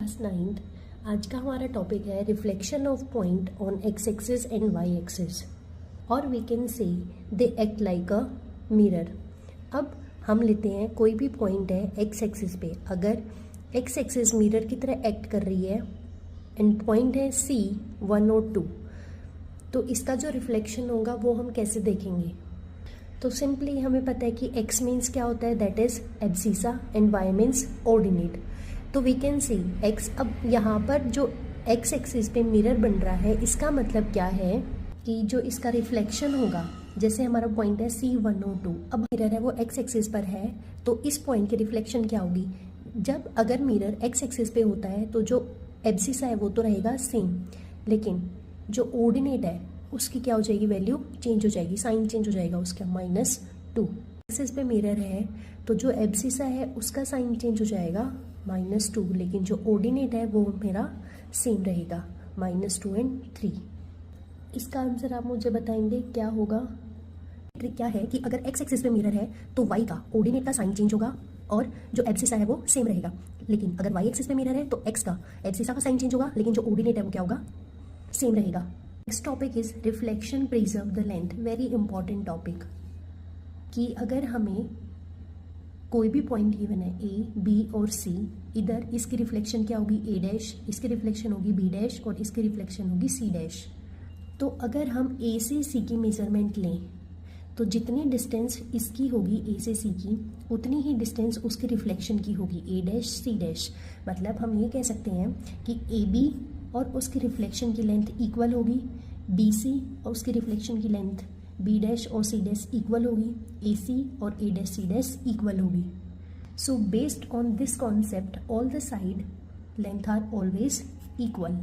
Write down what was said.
Class 9 आज का हमारा टॉपिक है reflection of point on X axis and Y axis, और we can say they act like a mirror. अब हम लेते हैं कोई भी पॉइंट है एक्स एक्सिस पे, अगर एक्स एक्सिस मिरर की तरह एक्ट कर रही है एंड पॉइंट है C 1 और 2, तो इसका जो रिफ्लेक्शन होगा वो हम कैसे देखेंगे। तो सिंपली हमें पता है कि x मीन्स क्या होता है, that is abscissa, and y means ordinate. तो वी कैन सी x, अब यहाँ पर जो x एक्सिस पे मिरर बन रहा है, इसका मतलब क्या है कि जो इसका रिफ्लेक्शन होगा, जैसे हमारा पॉइंट है C 1 और 2, अब मिरर है वो x एक्सिस पर है, तो इस पॉइंट की रिफ्लेक्शन क्या होगी। जब अगर मिरर x एक्सिस पे होता है तो जो एब्सिसा है वो तो रहेगा सेम, लेकिन जो ऑर्डिनेट है उसकी क्या हो जाएगी, वैल्यू चेंज हो जाएगी, साइन चेंज हो जाएगा उसका, -2। एक्सिस पे मिरर है तो जो एब्सिसा है उसका साइन चेंज हो जाएगा -2, लेकिन जो ऑर्डिनेट है वो मेरा सेम रहेगा -2 एंड 3। इसका आंसर आप मुझे बताएंगे क्या होगा। ट्रिक क्या है कि अगर एक्स एक्सिस पे मिरर है तो वाई का ऑर्डिनेट का साइन चेंज होगा और जो एब्सिसा है वो सेम रहेगा, लेकिन अगर वाई एक्सिस पे मिरर है तो एक्स का एब्सिसा का साइन चेंज होगा, लेकिन जो ऑर्डिनेट है वो क्या होगा, सेम रहेगा। Next topic is reflection preserve the length, very important topic, कि अगर हमें कोई भी पॉइंट गिवन है A, B और C, इधर इसकी रिफ्लेक्शन क्या होगी A', इसकी रिफ्लेक्शन होगी B' और इसकी रिफ्लेक्शन होगी C'। तो अगर हम A से C की मेजरमेंट लें तो जितनी डिस्टेंस इसकी होगी A से C की, उतनी ही डिस्टेंस उसकी रिफ्लेक्शन की होगी A', C'। मतलब हम ये कह सकते हैं कि AB और उसकी रिफ्लेक्शन की लेंथ इक्वल होगी, BC और उसकी रिफ्लेक्शन की लेंथ B' और C' इक्वल होगी, AC और A' C' इक्वल होगी। So based on this concept all the side length are always equal.